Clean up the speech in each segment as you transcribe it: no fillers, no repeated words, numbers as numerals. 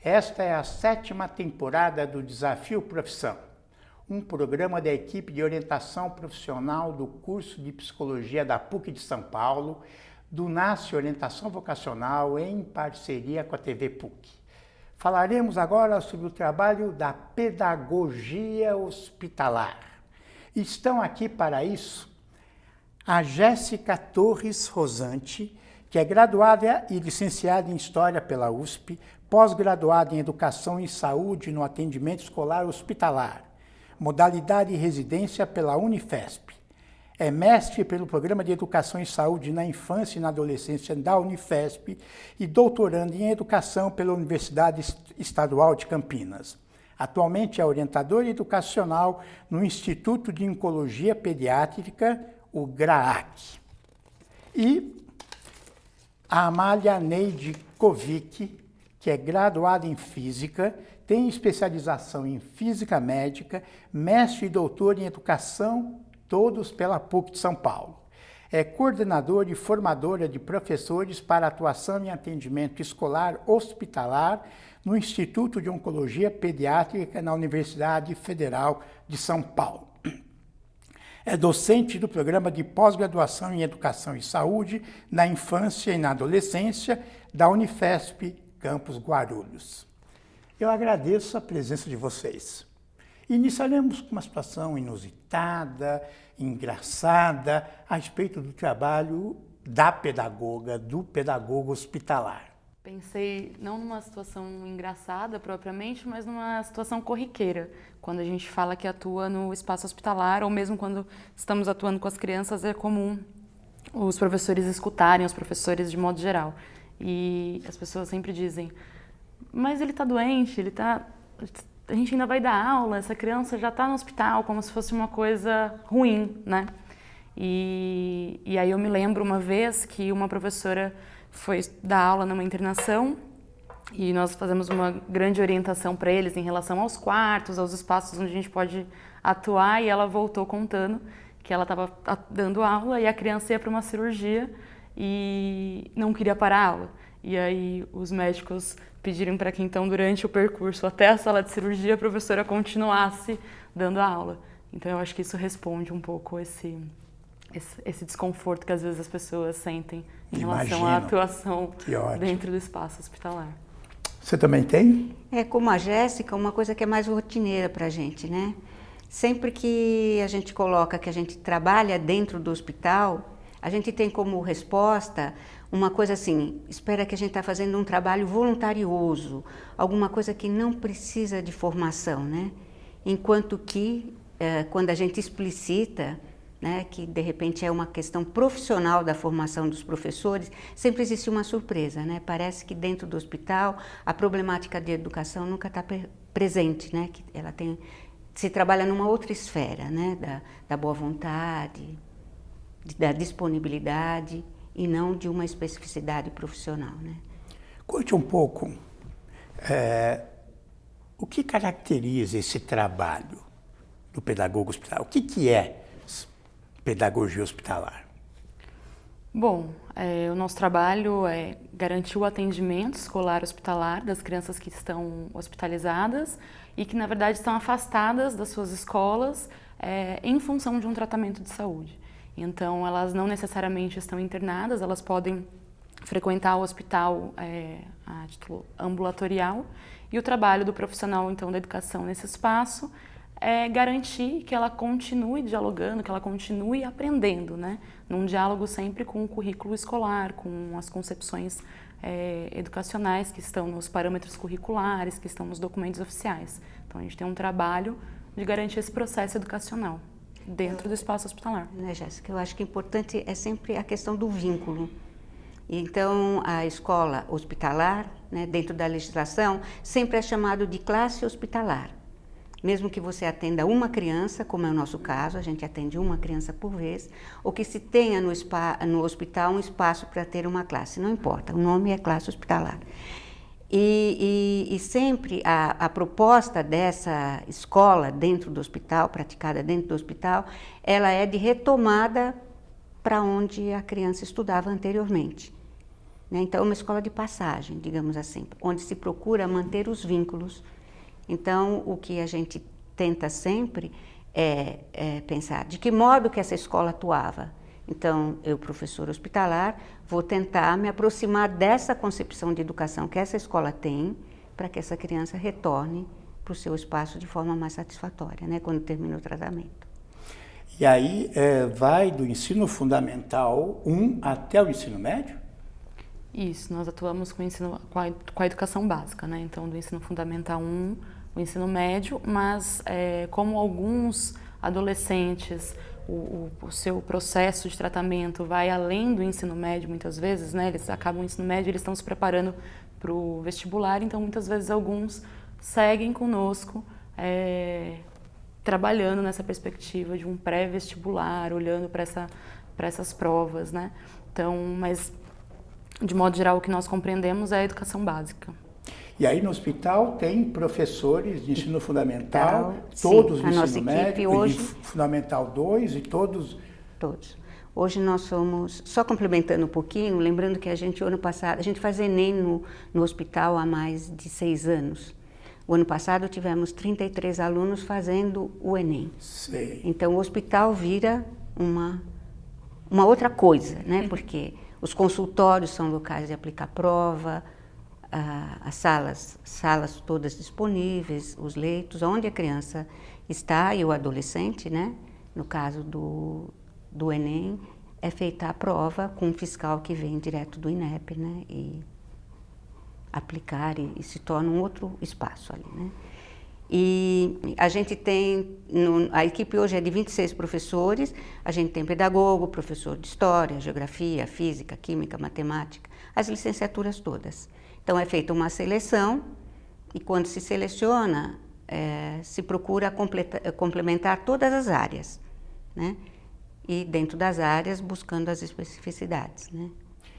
Esta é a 7ª temporada do Desafio Profissão, um programa da equipe de orientação profissional do curso de Psicologia da PUC de São Paulo, do NASCE Orientação Vocacional, em parceria com a TV PUC. Falaremos agora sobre o trabalho da pedagogia hospitalar. Estão aqui para isso a Jéssica Torres Rosante, que é graduada e licenciada em História pela USP, pós-graduada em Educação e Saúde no Atendimento Escolar Hospitalar, modalidade e residência pela Unifesp. É mestre pelo Programa de Educação e Saúde na Infância e na Adolescência da Unifesp e doutorando em Educação pela Universidade Estadual de Campinas. Atualmente é orientadora educacional no Instituto de Oncologia Pediátrica, o GRAAC. E a Amália Neide Kovic, que é graduada em Física, tem especialização em Física Médica, mestre e doutor em Educação, todos pela PUC de São Paulo. É coordenadora e formadora de professores para atuação em atendimento escolar hospitalar no Instituto de Oncologia Pediátrica na Universidade Federal de São Paulo. É docente do Programa de Pós-Graduação em Educação e Saúde na Infância e na Adolescência da Unifesp, Campus Guarulhos. Eu agradeço a presença de vocês. Iniciaremos com uma situação inusitada, engraçada, a respeito do trabalho da pedagoga, do pedagogo hospitalar. Pensei não numa situação engraçada propriamente, mas numa situação corriqueira. Quando a gente fala que atua no espaço hospitalar, ou mesmo quando estamos atuando com as crianças, é comum os professores escutarem, os professores de modo geral. E as pessoas sempre dizem, mas ele está doente, a gente ainda vai dar aula, essa criança já está no hospital, como se fosse uma coisa ruim, né? E aí eu me lembro uma vez que uma professora foi dar aula numa internação e nós fazemos uma grande orientação para eles em relação aos quartos, aos espaços onde a gente pode atuar, e ela voltou contando que ela estava dando aula e a criança ia para uma cirurgia e não queria parar a aula. E aí os médicos pediram para que então durante o percurso até a sala de cirurgia a professora continuasse dando a aula. Então eu acho que isso responde um pouco esse desconforto que às vezes as pessoas sentem em relação à atuação dentro do espaço hospitalar. Você também tem? Como a Jéssica, uma coisa que é mais rotineira para a gente, né? Sempre que a gente coloca que a gente trabalha dentro do hospital, a gente tem como resposta uma coisa assim, espera que a gente está fazendo um trabalho voluntarioso, alguma coisa que não precisa de formação, né? Enquanto que, quando a gente explicita, né, que de repente é uma questão profissional da formação dos professores, sempre existe uma surpresa, né? Parece que dentro do hospital a problemática de educação nunca está presente, né? Que ela se trabalha numa outra esfera, né? Da boa vontade, da disponibilidade e não de uma especificidade profissional, né? Conte um pouco o que caracteriza esse trabalho do pedagogo hospitalar. O que é pedagogia hospitalar? Bom, o nosso trabalho é garantir o atendimento escolar hospitalar das crianças que estão hospitalizadas e que, na verdade, estão afastadas das suas escolas em função de um tratamento de saúde. Então, elas não necessariamente estão internadas, elas podem frequentar o hospital a título ambulatorial, e o trabalho do profissional, então, da educação nesse espaço é garantir que ela continue dialogando, que ela continue aprendendo, né? Num diálogo sempre com o currículo escolar, com as concepções educacionais que estão nos parâmetros curriculares, que estão nos documentos oficiais. Então, a gente tem um trabalho de garantir esse processo educacional dentro do espaço hospitalar. Né, Jéssica? Eu acho que importante é sempre a questão do vínculo. Então, a escola hospitalar, né, dentro da legislação, sempre é chamado de classe hospitalar. Mesmo que você atenda uma criança, como é o nosso caso, a gente atende uma criança por vez, ou que se tenha no hospital um espaço para ter uma classe, não importa, o nome é classe hospitalar. E sempre a proposta dessa escola dentro do hospital, praticada dentro do hospital, ela é de retomada para onde a criança estudava anteriormente. né? Então, é uma escola de passagem, digamos assim, onde se procura manter os vínculos. Então, o que a gente tenta sempre é pensar de que modo que essa escola atuava. Então, eu, professora hospitalar, vou tentar me aproximar dessa concepção de educação que essa escola tem, para que essa criança retorne para o seu espaço de forma mais satisfatória, né, quando termina o tratamento. E aí vai do ensino fundamental 1 até o ensino médio? Isso, nós atuamos com a educação básica, né? Então, do ensino fundamental 1, o ensino médio, mas como alguns adolescentes, o seu processo de tratamento vai além do ensino médio muitas vezes, né? Eles acabam o ensino médio, eles estão se preparando para o vestibular, então muitas vezes alguns seguem conosco trabalhando nessa perspectiva de um pré-vestibular, olhando para essas provas, né? Então, mas de modo geral o que nós compreendemos é a educação básica. E aí no hospital tem professores de ensino fundamental, todos sim, do ensino médio, hoje, de fundamental 2 e todos? Todos. Hoje nós somos, só complementando um pouquinho, lembrando que a gente, ano passado, a gente faz Enem no hospital há mais de 6 anos. O ano passado tivemos 33 alunos fazendo o Enem. Sei. Então o hospital vira uma outra coisa, né? Porque os consultórios são locais de aplicar prova, as salas todas disponíveis, os leitos, onde a criança está e o adolescente, né? No caso do Enem, é feita a prova com um fiscal que vem direto do INEP, né? E aplicar e se torna um outro espaço ali, né? E a gente tem, a equipe hoje é de 26 professores, a gente tem pedagogo, professor de história, geografia, física, química, matemática, as licenciaturas todas. Então é feita uma seleção e quando se seleciona, se procura complementar todas as áreas, né? E dentro das áreas buscando as especificidades, né?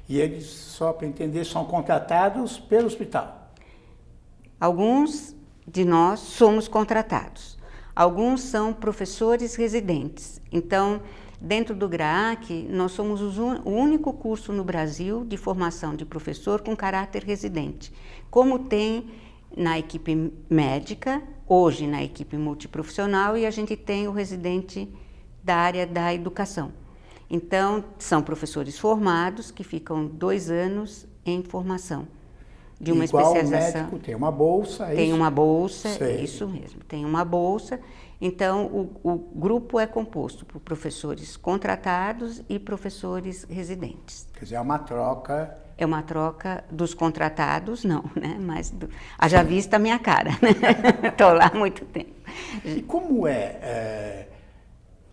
E eles, só para entender, são contratados pelo hospital? Alguns de nós somos contratados. Alguns são professores residentes. Então, dentro do GRAAC, nós somos o único curso no Brasil de formação de professor com caráter residente. Como tem na equipe médica, hoje na equipe multiprofissional, e a gente tem o residente da área da educação. Então, são professores formados que ficam 2 anos em formação de uma especialização. Igual o médico tem uma bolsa, é tem isso? uma bolsa, Sei. é isso mesmo, tem uma bolsa. Então, o grupo é composto por professores contratados e professores residentes. Quer dizer, é uma troca. É uma troca dos contratados, não, né? Mas haja vista a minha cara, né? Estou lá há muito tempo. E como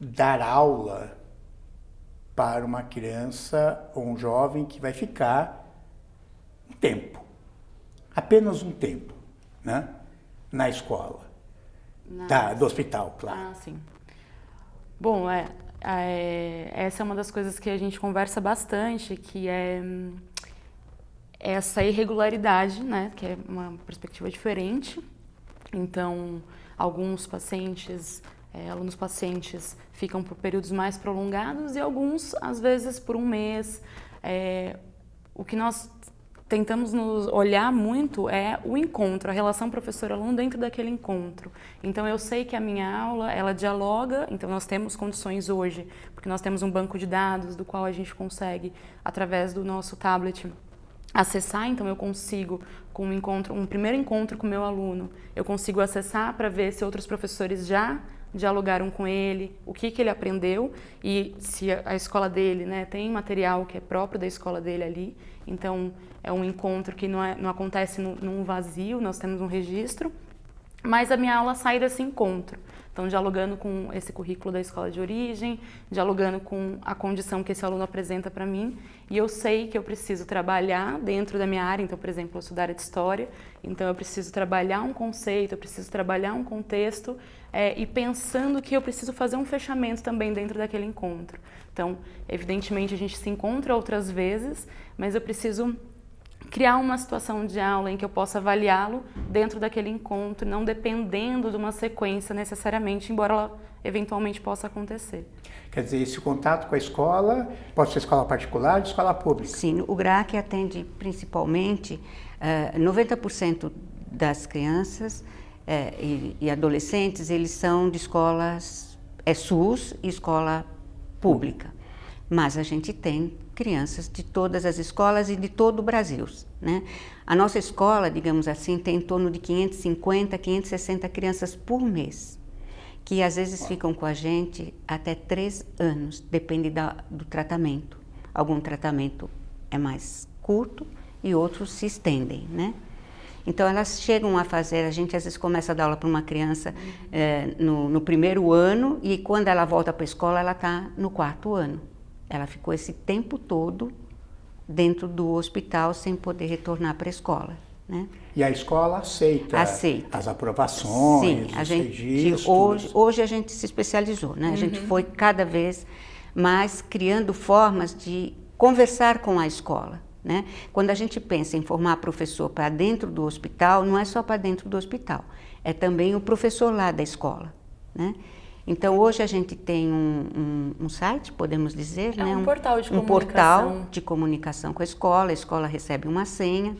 dar aula para uma criança ou um jovem que vai ficar um tempo, apenas um tempo, né? Na escola, do hospital, claro. Ah, sim. Bom, essa é uma das coisas que a gente conversa bastante, que é essa irregularidade, né? Que é uma perspectiva diferente. Então, alguns pacientes, alunos pacientes ficam por períodos mais prolongados e alguns, às vezes, por um mês. O que nós tentamos nos olhar muito é o encontro, a relação professor-aluno dentro daquele encontro. Então, eu sei que a minha aula, ela dialoga, então nós temos condições hoje, porque nós temos um banco de dados do qual a gente consegue, através do nosso tablet, acessar. Então eu consigo, com um primeiro encontro com o meu aluno, eu consigo acessar para ver se outros professores já dialogaram com ele, o que ele aprendeu e se a escola dele, né, tem material que é próprio da escola dele ali. Então é um encontro que não acontece num vazio, nós temos um registro, mas a minha aula sai desse encontro. Então, dialogando com esse currículo da escola de origem, dialogando com a condição que esse aluno apresenta para mim, e eu sei que eu preciso trabalhar dentro da minha área. Então, por exemplo, eu sou da área de história, então eu preciso trabalhar um conceito, eu preciso trabalhar um contexto, e pensando que eu preciso fazer um fechamento também dentro daquele encontro. Então, evidentemente, a gente se encontra outras vezes, mas eu preciso criar uma situação de aula em que eu possa avaliá-lo dentro daquele encontro, não dependendo de uma sequência necessariamente, embora ela eventualmente possa acontecer. Quer dizer, esse contato com a escola pode ser escola particular ou escola pública? Sim, o GRAAC atende principalmente 90% das crianças e adolescentes, eles são de escolas SUS e escola pública. Mas a gente tem crianças de todas as escolas e de todo o Brasil, né? A nossa escola, digamos assim, tem em torno de 550, 560 crianças por mês, que às vezes ficam com a gente até 3 anos, depende do tratamento. Algum tratamento é mais curto e outros se estendem, né? Então elas chegam a fazer, a gente às vezes começa a dar aula para uma criança no primeiro ano e quando ela volta para a escola ela está no 4º ano. Ela ficou esse tempo todo dentro do hospital sem poder retornar para a escola, né? E a escola aceita as aprovações, sim, os a gente, registros? hoje a gente se especializou, né? A gente foi cada vez mais criando formas de conversar com a escola, né? Quando a gente pensa em formar professor para dentro do hospital, não é só para dentro do hospital, é também o professor lá da escola, né? Então, hoje a gente tem um site, podemos dizer, né? Um portal de comunicação. Um portal de comunicação com a escola recebe uma senha,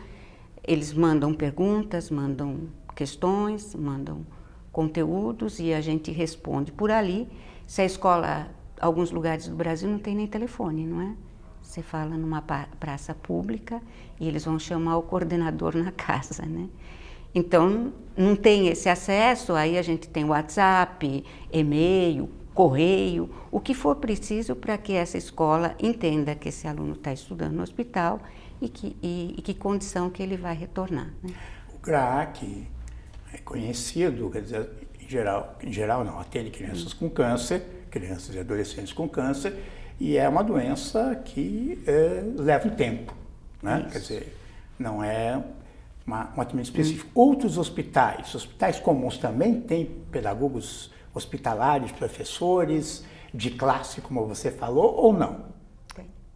eles mandam perguntas, mandam questões, mandam conteúdos e a gente responde por ali. Se a escola, alguns lugares do Brasil não tem nem telefone, não é? Você fala numa praça pública e eles vão chamar o coordenador na casa, né? Então, não tem esse acesso, aí a gente tem WhatsApp, e-mail, correio, o que for preciso para que essa escola entenda que esse aluno está estudando no hospital e que condição que ele vai retornar, né? O GRAAC é conhecido, quer dizer, em geral não, atende crianças com câncer, crianças e adolescentes com câncer, e é uma doença que leva um tempo, né? Quer dizer, não é um atendimento específico. Outros hospitais comuns também têm pedagogos hospitalares, professores de classe, como você falou, ou não?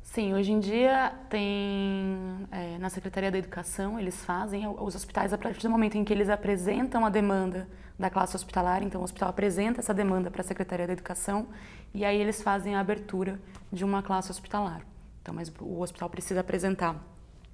Sim, hoje em dia tem, na Secretaria da Educação, eles fazem, os hospitais, a partir do momento em que eles apresentam a demanda da classe hospitalar, então o hospital apresenta essa demanda para a Secretaria da Educação e aí eles fazem a abertura de uma classe hospitalar. Então, mas o hospital precisa apresentar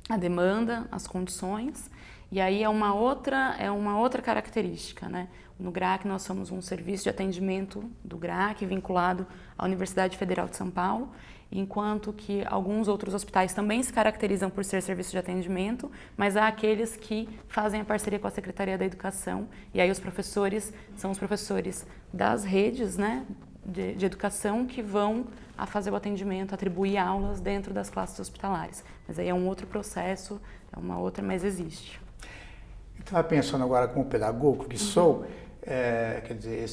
a demanda, as condições, e aí é uma outra característica, né? No GRAAC nós somos um serviço de atendimento do GRAAC vinculado à Universidade Federal de São Paulo, enquanto que alguns outros hospitais também se caracterizam por ser serviço de atendimento, mas há aqueles que fazem a parceria com a Secretaria da Educação, e aí os professores são os professores das redes, né, de educação que vão a fazer o atendimento, atribuir aulas dentro das classes hospitalares. Mas aí é um outro processo, é uma outra, mas existe. Eu estava pensando agora como pedagogo que sou, quer dizer,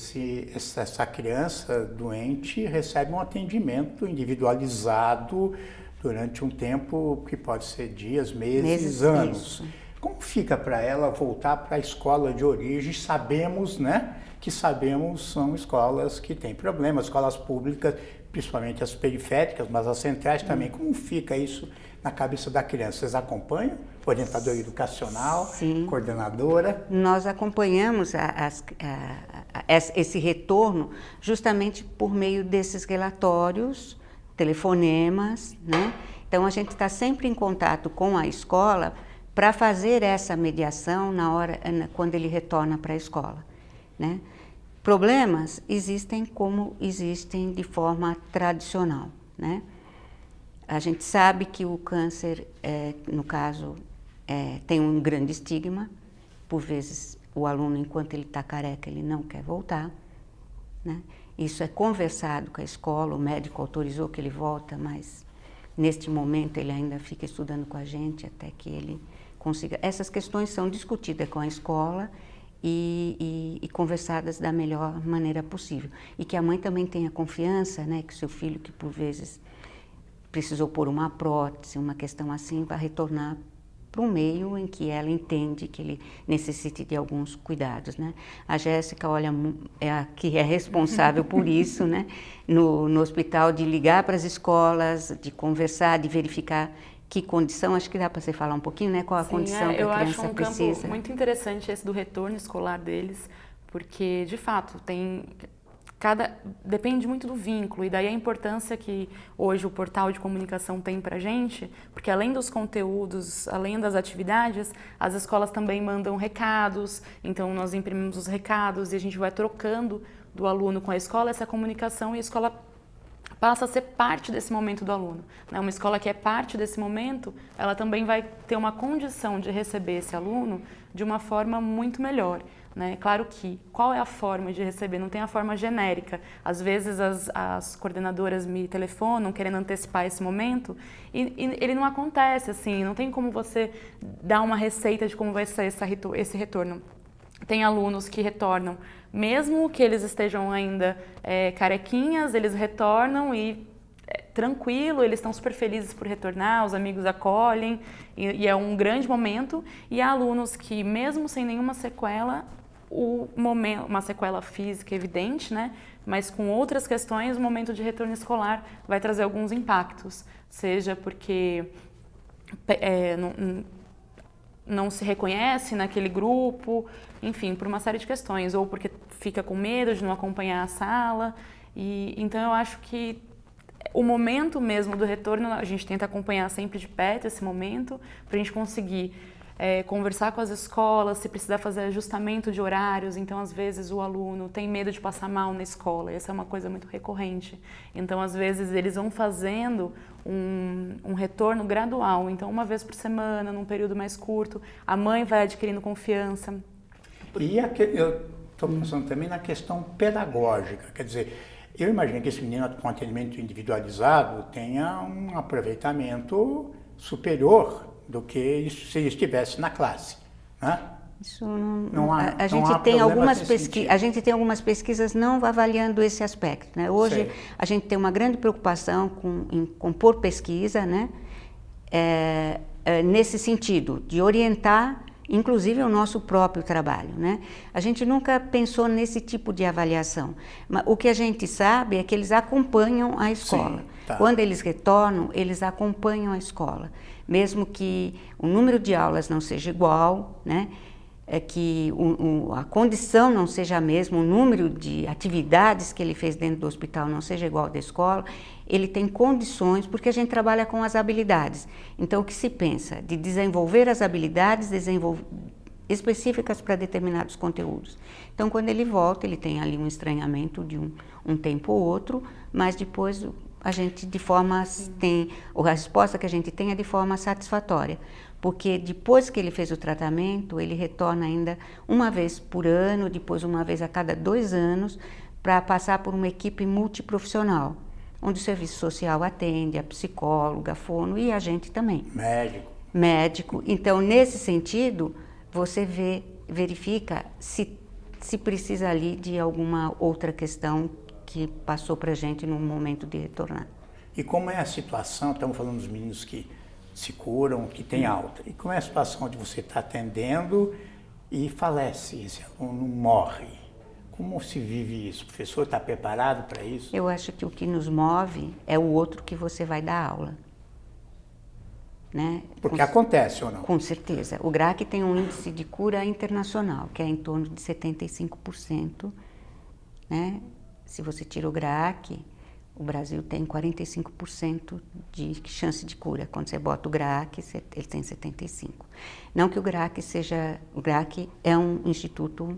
essa criança doente recebe um atendimento individualizado durante um tempo que pode ser dias, meses, anos. Isso. Como fica para ela voltar para a escola de origem? Sabemos, né, que são escolas que têm problemas, escolas públicas, principalmente as periféricas, mas as centrais também. Como fica isso na cabeça da criança? Vocês acompanham? Orientadora educacional, sim, coordenadora? Nós acompanhamos esse retorno justamente por meio desses relatórios, telefonemas, né? Então a gente está sempre em contato com a escola para fazer essa mediação quando ele retorna para a escola, né? Problemas existem como existem de forma tradicional, né? A gente sabe que o câncer, no caso, tem um grande estigma. Por vezes, o aluno, enquanto ele está careca, ele não quer voltar, né? Isso é conversado com a escola, o médico autorizou que ele volta, mas neste momento ele ainda fica estudando com a gente até que ele consiga. Essas questões são discutidas com a escola e conversadas da melhor maneira possível. E que a mãe também tenha confiança, né, que seu filho, que por vezes precisou pôr uma prótese, uma questão assim, vai retornar para um meio em que ela entende que ele necessite de alguns cuidados, né? A Jéssica, olha, é a que é responsável por isso, né? No hospital, de ligar para as escolas, de conversar, de verificar que condição, acho que dá para você falar um pouquinho, né? Qual a condição que a criança precisa. Eu acho um campo muito interessante esse do retorno escolar deles, porque, de fato, depende muito do vínculo, e daí a importância que hoje o portal de comunicação tem para a gente, porque além dos conteúdos, além das atividades, as escolas também mandam recados, então nós imprimimos os recados e a gente vai trocando do aluno com a escola essa comunicação, e a escola passa a ser parte desse momento do aluno. Uma escola que é parte desse momento, ela também vai ter uma condição de receber esse aluno de uma forma muito melhor. Claro que, qual é a forma de receber? Não tem a forma genérica. Às vezes as coordenadoras me telefonam querendo antecipar esse momento e ele não acontece assim, não tem como você dar uma receita de como vai ser esse retorno. Tem alunos que retornam, mesmo que eles estejam ainda carequinhas, eles retornam e tranquilo, eles estão super felizes por retornar, os amigos acolhem e é um grande momento. E há alunos que, mesmo sem nenhuma sequela, uma sequela física evidente, mas com outras questões, o momento de retorno escolar vai trazer alguns impactos, seja porque não se reconhece naquele grupo, enfim, por uma série de questões, ou porque fica com medo de não acompanhar a sala. Então eu acho que o momento mesmo do retorno, a gente tenta acompanhar sempre de perto esse momento, para a gente conseguir conversar com as escolas, se precisar fazer ajustamento de horários. Então, às vezes, o aluno tem medo de passar mal na escola, essa é uma coisa muito recorrente. Então, às vezes, eles vão fazendo um retorno gradual, então uma vez por semana, num período mais curto, a mãe vai adquirindo confiança. E eu estou pensando também na questão pedagógica, quer dizer, eu imagino que esse menino com atendimento individualizado tenha um aproveitamento superior do que se ele estivesse na classe, né? Isso a gente tem algumas pesquisas não avaliando esse aspecto, né? Hoje Sei. A gente tem uma grande preocupação em compor pesquisa, né? Nesse sentido de orientar, inclusive, o nosso próprio trabalho, né? A gente nunca pensou nesse tipo de avaliação, mas o que a gente sabe é que eles acompanham a escola. Sim, tá. Quando eles retornam, eles acompanham a escola, mesmo que o número de aulas não seja igual, né? Que a condição não seja a mesma, o número de atividades que ele fez dentro do hospital não seja igual ao da escola, ele tem condições, porque a gente trabalha com as habilidades. Então, o que se pensa? De desenvolver as habilidades específicas para determinados conteúdos. Então, quando ele volta, ele tem ali um estranhamento de um tempo ou outro, mas depois a gente a resposta que a gente tem é de forma satisfatória. Porque depois que ele fez o tratamento, ele retorna ainda uma vez por ano, depois uma vez a cada 2 anos, para passar por uma equipe multiprofissional, onde o serviço social atende, a psicóloga, a fono e a gente também. Médico. Então, nesse sentido, você verifica se precisa ali de alguma outra questão que passou para a gente no momento de retornar. E como é a situação, estamos falando dos meninos que se curam, que tem alta, e como é a situação onde você está atendendo e falece, esse aluno morre? Como se vive isso? O professor está preparado para isso? Eu acho que o que nos move é o outro que você vai dar aula. Né? Porque acontece ou não? Com certeza. O GRAAC tem um índice de cura internacional, que é em torno de 75%. Né? Se você tira o GRAAC, o Brasil tem 45% de chance de cura. Quando você bota o GRAAC, ele tem 75%. Não que o GRAAC seja... O GRAAC é um instituto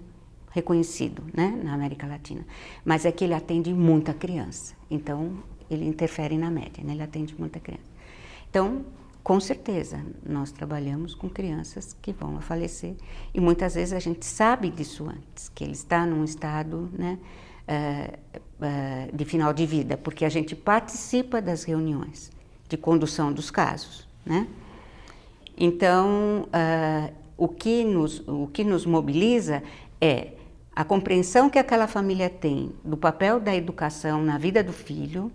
reconhecido, né, na América Latina, mas é que ele atende muita criança. Então, ele interfere na média, né? Ele atende muita criança. Então, com certeza, nós trabalhamos com crianças que vão a falecer e muitas vezes a gente sabe disso antes, que ele está num estado, né, de final de vida, porque a gente participa das reuniões de condução dos casos, né? Então, o que nos mobiliza é a compreensão que aquela família tem do papel da educação na vida do filho.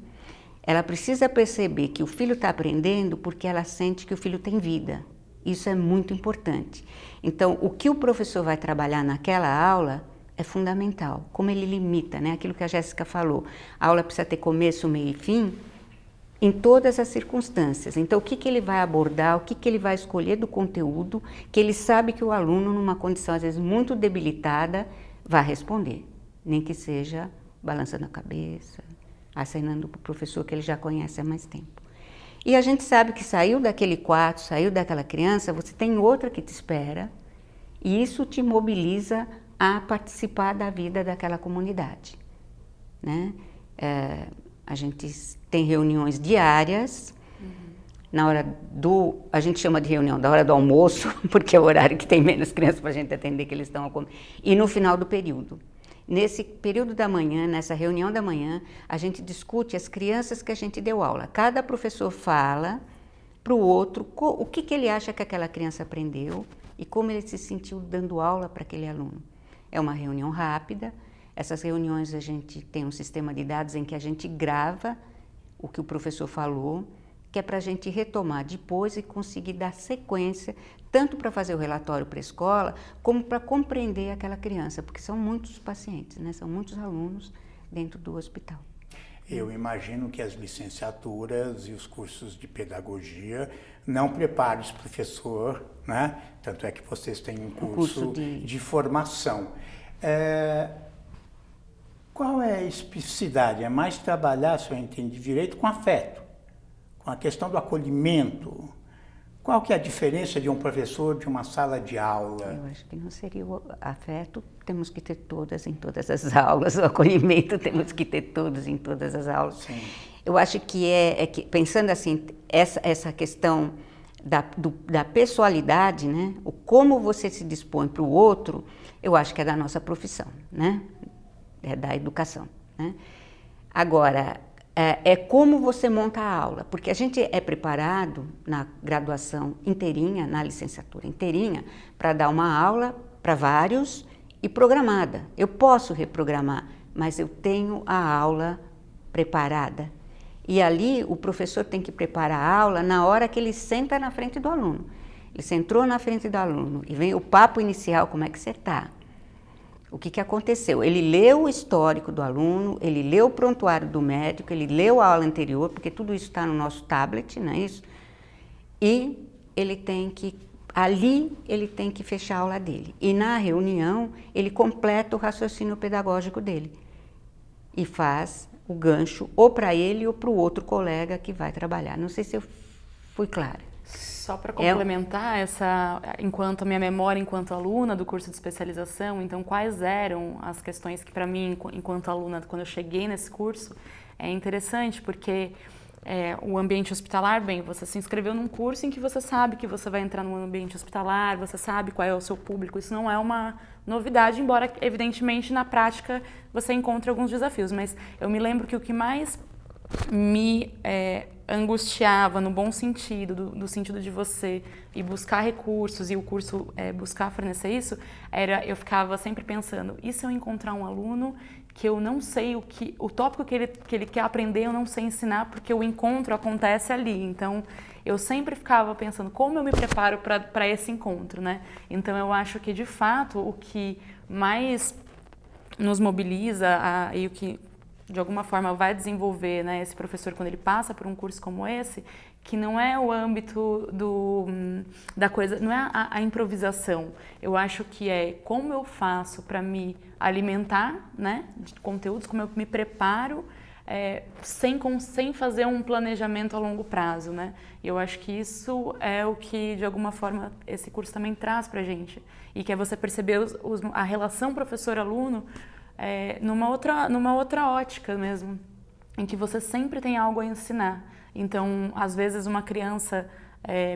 Ela precisa perceber que o filho está aprendendo porque ela sente que o filho tem vida. Isso é muito importante. Então, o que o professor vai trabalhar naquela aula é fundamental. Como ele limita, né? Aquilo que a Jéssica falou, a aula precisa ter começo, meio e fim. em todas as circunstâncias. Então, o que ele vai abordar, o que ele vai escolher do conteúdo, que ele sabe que o aluno, numa condição às vezes muito debilitada, vai responder, nem que seja balançando a cabeça, acenando para o professor que ele já conhece há mais tempo. E a gente sabe que saiu daquele quarto, saiu daquela criança, você tem outra que te espera, e isso te mobiliza a participar da vida daquela comunidade, né? A gente tem reuniões diárias, na hora a gente chama de reunião da hora do almoço, porque é o horário que tem menos crianças para a gente atender, que eles estão a comer, e no final do período. Nesse período da manhã, nessa reunião da manhã, a gente discute as crianças que a gente deu aula. Cada professor fala para o outro o que ele acha que aquela criança aprendeu e como ele se sentiu dando aula para aquele aluno. É uma reunião rápida. Essas reuniões a gente tem um sistema de dados em que a gente grava o que o professor falou, que é para a gente retomar depois e conseguir dar sequência, tanto para fazer o relatório para a escola, como para compreender aquela criança, porque são muitos pacientes, né? São muitos alunos dentro do hospital. Eu imagino que as licenciaturas e os cursos de pedagogia não preparam esse professor, né? Tanto é que vocês têm um curso de formação. Qual é a especificidade? É mais trabalhar, se eu entendi direito, com afeto, com a questão do acolhimento. Qual que é a diferença de um professor de uma sala de aula? Eu acho que não seria o afeto, temos que ter todas em todas as aulas, o acolhimento temos que ter todos em todas as aulas. Sim. Eu acho que que pensando assim, essa questão da pessoalidade, né? O como você se dispõe para o outro, eu acho que é da nossa profissão, né? É da educação, né? Agora, é como você monta a aula, porque a gente é preparado na graduação inteirinha, na licenciatura inteirinha, para dar uma aula para vários e programada. Eu posso reprogramar, mas eu tenho a aula preparada. E ali o professor tem que preparar a aula na hora que ele senta na frente do aluno. Ele sentou na frente do aluno e vem o papo inicial, como é que você está? O que aconteceu? Ele leu o histórico do aluno, ele leu o prontuário do médico, ele leu a aula anterior, porque tudo isso está no nosso tablet, não é isso? E ele tem que, ali ele tem que fechar a aula dele. E na reunião ele completa o raciocínio pedagógico dele e faz o gancho ou para ele ou para o outro colega que vai trabalhar. Não sei se eu fui clara. Só para complementar enquanto a minha memória enquanto aluna do curso de especialização, então quais eram as questões que para mim, enquanto aluna, quando eu cheguei nesse curso, é interessante porque o ambiente hospitalar, bem, você se inscreveu num curso em que você sabe que você vai entrar no ambiente hospitalar, você sabe qual é o seu público, isso não é uma novidade, embora evidentemente na prática você encontre alguns desafios, mas eu me lembro que o que mais me angustiava no bom sentido, do sentido de você ir buscar recursos e o curso buscar fornecer isso, eu ficava sempre pensando, e se eu encontrar um aluno que eu não sei o tópico que ele quer aprender, eu não sei ensinar, porque o encontro acontece ali, então eu sempre ficava pensando como eu me preparo para esse encontro, né? Então eu acho que de fato o que mais nos mobiliza e o que de alguma forma vai desenvolver, né, esse professor quando ele passa por um curso como esse, que não é o âmbito da coisa, não é a improvisação. Eu acho que é como eu faço para me alimentar, né, de conteúdos, como eu me preparo sem fazer um planejamento a longo prazo, né? Eu acho que isso é o que de alguma forma esse curso também traz para a gente e que é você perceber a relação professor-aluno numa outra ótica mesmo, em que você sempre tem algo a ensinar. Então, às vezes uma criança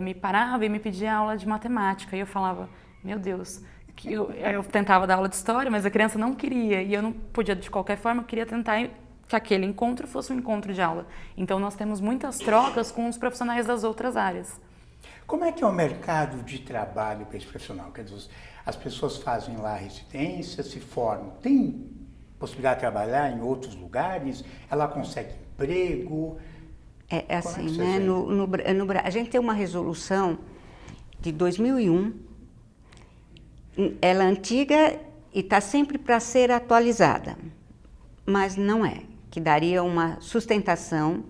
me parava e me pedia aula de matemática e eu falava, meu Deus, eu tentava dar aula de história, mas a criança não queria e eu não podia, de qualquer forma, eu queria tentar que aquele encontro fosse um encontro de aula. Então, nós temos muitas trocas com os profissionais das outras áreas. Como é que é o mercado de trabalho para esse profissional? Quer dizer, as pessoas fazem lá residência, se formam, tem possibilidade de trabalhar em outros lugares? Ela consegue emprego? É assim, né? A gente tem uma resolução de 2001, ela é antiga e está sempre para ser atualizada, mas não é, que daria uma sustentação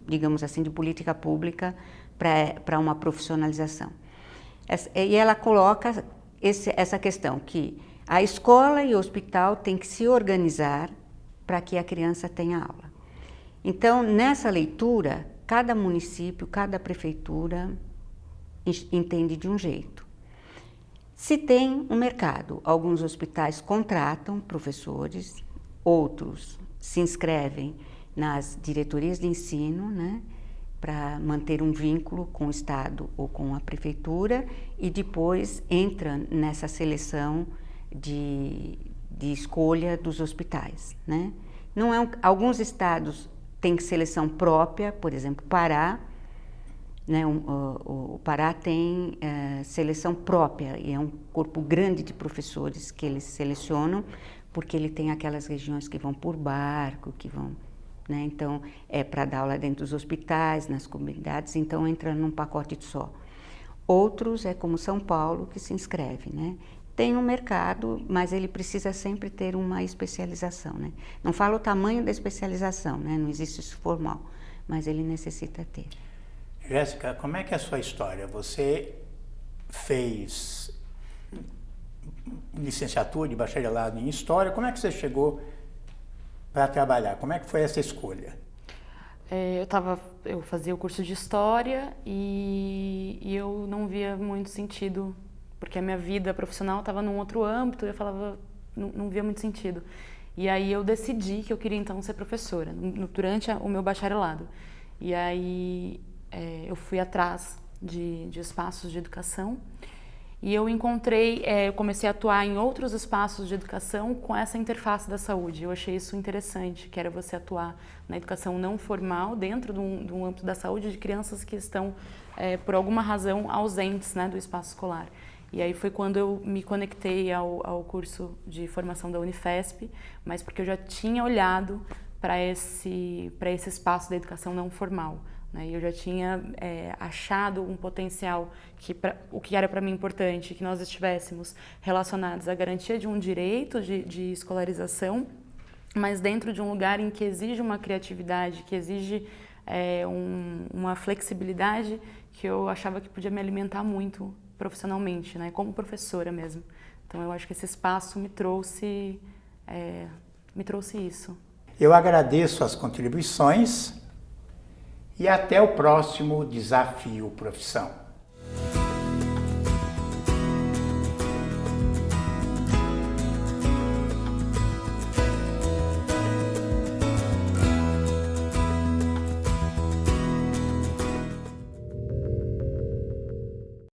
digamos assim, de política pública para uma profissionalização. E ela coloca essa questão que a escola e o hospital têm que se organizar para que a criança tenha aula. Então, nessa leitura, cada município, cada prefeitura entende de um jeito. Se tem um mercado, alguns hospitais contratam professores, outros se inscrevem nas diretorias de ensino, né, para manter um vínculo com o Estado ou com a prefeitura e depois entra nessa seleção de escolha dos hospitais, né? Não é alguns estados têm seleção própria, por exemplo, Pará, né? O Pará tem seleção própria e é um corpo grande de professores que eles selecionam porque ele tem aquelas regiões que vão por barco, que vão, né? Então é para dar aula dentro dos hospitais, nas comunidades, então entra num pacote só. Outros é como São Paulo que se inscreve, né? Tem um mercado, mas ele precisa sempre ter uma especialização, né? Não falo o tamanho da especialização, né? Não existe isso formal, mas ele necessita ter. Jéssica, como é que é a sua história? Você fez licenciatura e bacharelado em História, como é que você chegou para trabalhar? Como é que foi essa escolha? Eu fazia o curso de História e eu não via muito sentido, porque a minha vida profissional estava num outro âmbito e eu falava, não via muito sentido. E aí eu decidi que eu queria então ser professora, durante o meu bacharelado. E aí eu fui atrás de espaços de educação e eu eu comecei a atuar em outros espaços de educação com essa interface da saúde. Eu achei isso interessante, que era você atuar na educação não formal, dentro de um âmbito da saúde, de crianças que estão, por alguma razão, ausentes, né, do espaço escolar. E aí foi quando eu me conectei ao curso de formação da Unifesp, mas porque eu já tinha olhado para esse espaço da educação não formal, né? E eu já tinha achado um potencial o que era para mim importante, que nós estivéssemos relacionados à garantia de um direito de escolarização, mas dentro de um lugar em que exige uma criatividade, que exige uma flexibilidade que eu achava que podia me alimentar muito profissionalmente, né, como professora mesmo. Então eu acho que esse espaço me trouxe isso. Eu agradeço as contribuições e até o próximo Desafio Profissão.